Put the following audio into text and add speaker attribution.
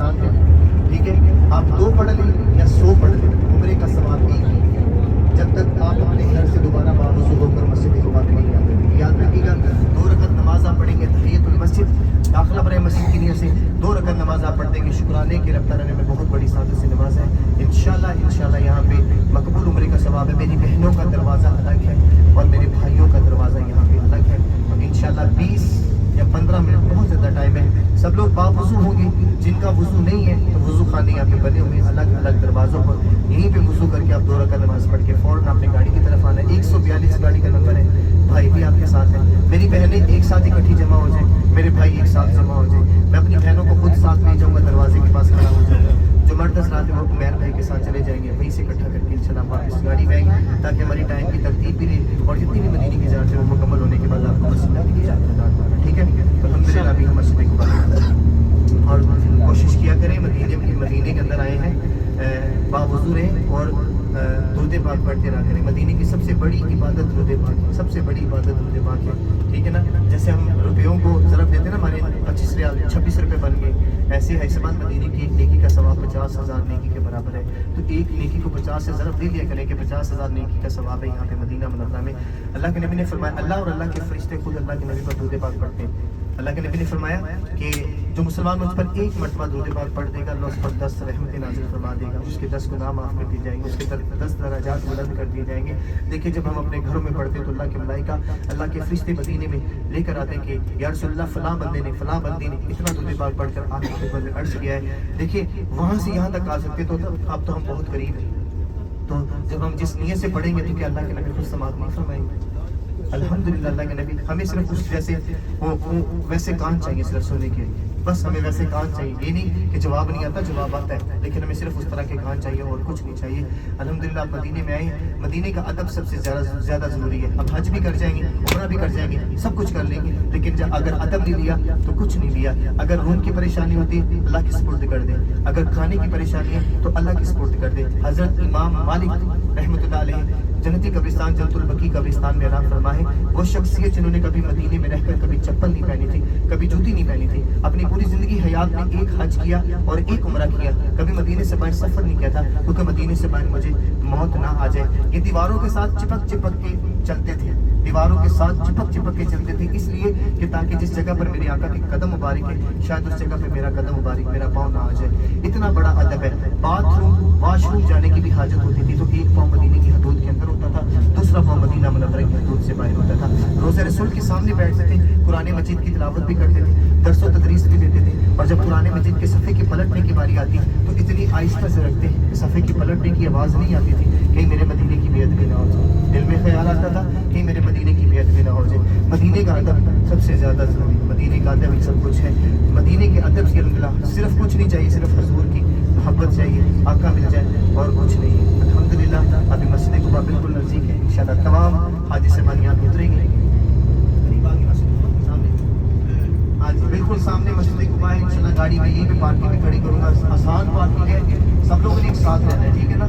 Speaker 1: साथ है, ठीक है। आप 2 पढ़ लें या 100 पढ़ लें, उम्रे का सवाब एक ही है, जब तक आप अपने घर से दोबारा बावजू होकर मस्जिद कुबा में नहीं आते। याद रखिएगा, 2 रकअत नमाज आप पढ़ेंगे तहियतुल मस्जिद, दाखिला बराए मस्जिद की नियत से 2 रकअत नमाज आप पढ़ देंगे, शुक्राने के रब ताला में बहुत बड़ी सादत से नमाज है। इंशाल्लाह यहाँ पे मकबूल उम्रे का सवाब है। मेरी बहनों का दरवाज़ा अलग है और मेरे भाइयों का दरवाज़ा यहाँ पे अलग है। और इंशाल्लाह 20 या 15 मिनट, बहुत ज़्यादा टाइम है, सब लोग बावुज़ू होंगे। जिनका वुज़ू नहीं है तो वुज़ू खाने यहाँ पे बने हुए अलग अलग दरवाज़ों पर, यहीं पे वुज़ू करके आप 2 रकात नमाज़ पढ़ के फ़ौरन अपनी गाड़ी की तरफ आना है। 142 गाड़ी का नंबर है, भाई भी आपके साथ है। मेरी बहनें एक साथ इकट्ठी जमा हो जाए, मेरे भाई एक साथ जमा हो जाए, मैं अपनी बहनों को खुद साथ ले जाऊँगा, दरवाजे के पास खड़ा हो जाऊँगा। जो मर्द हज़रात हैं वो उमैर भाई के साथ चले जाएंगे, वहीं से इकट्ठा करके इंशाल्लाह वापस गाड़ी में आएंगे, ताकि हमारी टाइम की तरतीब भी रहे और जितनी भी मदीने की ज़ियारत है वो मुकम्मल होने के बाद आपको मस्जिद नबी की ज़ियारत अदा करना, ठीक है। तो अल्हम्दुलिल्लाह अभी हम मस्जिद कुबा और कोशिश किया करें, मदीने के अंदर आए हैं, बावुज़ू रहें और दुरूद पाक पढ़ते रहा करें। मदीने की सबसे बड़ी इबादत दुरूद पाक है, सबसे बड़ी इबादत दुरूद पाक है, ठीक है ना। जैसे हम रुपयों को ज़रब देते हैं ना, हमारे 25 रियाल 26 रुपये बन गए, ऐसे है समान मदीने की एक नेकी का सवाब 50,000 नेकी के बराबर है। तो एक नेकी को 50 से ज़रब दे दिया करें कि 50,000 नेकी का सवाब है यहाँ पे मदीना मुनव्वरा में। अल्लाह के नबी ने फरमाया, अल्लाह और अल्लाह के फरिश्ते खुद अल्लाह के नबी पर दुरूद पाक पढ़ते हैं। अल्लाह के नबी ने फरमाया कि जो मुसलमान मुझ पर 1 मरतबा दुरूद पाक पढ़ देगा, अल्लाह उस पर 10 रहमतें नाज़िल फरमा देगा, उसके 10 गुनाह माफ़ कर दिए जाएंगे, उसके 10 दराजात बुलंद कर दिए जाएंगे। देखिए, जब हम अपने घरों में पढ़ते हैं तो अल्लाह के मलाइका, अल्लाह के फरिश्ते मदीने में लेकर आते हैं कि या रसूलल्लाह फलां बंदे ने, फलां बंदी ने इतना दुरूद पाक पढ़कर आगे ऊपर में अर्श किया है। देखिए, वहाँ से यहाँ तक आ सकते तो अब तो हम बहुत करीब हैं। तो जब हम जिस नीयत से पढ़ेंगे तो क्या अल्लाह के नबी खुद समाअत नहीं फरमाएंगे? अल्हम्दुलिल्लाह, अल्लाह के नबी हमें सिर्फ उस जैसे वैसे कान चाहिए सिर्फ सुनने के, बस हमें वैसे कान चाहिए। ये नहीं कि जवाब नहीं आता, जवाब आता है, लेकिन हमें सिर्फ उस तरह के कान चाहिए और कुछ नहीं चाहिए। अल्हम्दुलिल्लाह आप मदीने में आए, मदीने का अदब सबसे ज़्यादा ज़रूरी है। अब हज भी कर जाएंगे, उम्रा भी कर जाएंगे, सब कुछ कर लेंगे, लेकिन जब अगर अदब नहीं लिया तो कुछ नहीं लिया। अगर रूम की परेशानी होती अल्लाह की सपोर्ट कर दे, अगर खाने की परेशानी है तो अल्लाह की सपोर्ट कर दे। हज़रत इमाम मालिक रहमतुल्लाह अलैह जन्नती कब्रिस्तान जन्नतुल बकी कब्रिस्तान में आराम फरमा है, वो शख्सियत जिन्होंने कभी मदीने में रहकर कभी चप्पल नहीं पहनी थी, कभी जूती नहीं पहनी थी, अपनी पूरी जिंदगी हयात में 1 हज किया और 1 उम्रा किया, कभी मदीने से बाहर सफर नहीं किया था, क्योंकि मदीने से बाहर मुझे मौत ना आ जाए। ये दीवारों के साथ चिपक के चलते थे, दीवारों के साथ चिपक के चलते थे, इसलिए कि ताकि जिस जगह पर मेरे आका के कदम मुबारक है, शायद उस जगह पे मेरा कदम मुबारक, मेरा पाँव ना आ जाए। इतना बड़ा अदब है। बाथरूम वॉशरूम जाने की भी हाजत होती थी तो 1 पाँव मदीने की हदूद के अंदर होता था, दूसरा पाँव मदीना मुनव्वरा की हदूद से बाहर होता था। रोज़े रसूल के सामने बैठते थे, कुरान मजीद की तिलावत भी करते थे, दर्स व तदरीस भी देते थे, और जब कुरान मजीद के सफ़े के पलटने की बारी आती तो इतनी आहिस्ता से रखते कि सफ़े के पलटने की आवाज़ नहीं आती थी, कहीं मेरे मदीने की बेअदबी ना हो जाए। दिल में ख्याल आता था कहीं मेरे मदीने की बेअदबी ना हो जाए। मदीने का अदब सबसे ज़्यादा ज़रूरी, मदीने का अदब ही सब कुछ है। मदीने के अदब से अल्हम्दुलिल्लाह सिर्फ कुछ नहीं चाहिए, सिर्फ हुजूर की मोहब्बत चाहिए, आका मिल जाए और कुछ नहीं है। अल्हम्दुलिल्लाह अभी मस्जिद कुबा बिल्कुल नज़दीक है, इंशाअल्लाह तमाम हाजी से यहाँ पे उतरेंगे। हाँ जी, बिल्कुल सामने मस्जिद कुबा है, इंशाअल्लाह गाड़ी में यहीं पे पार्किंग में खड़ी करूँगा, आसान पार्किंग है, सब लोगों ने एक साथ रहना है, ठीक है ना।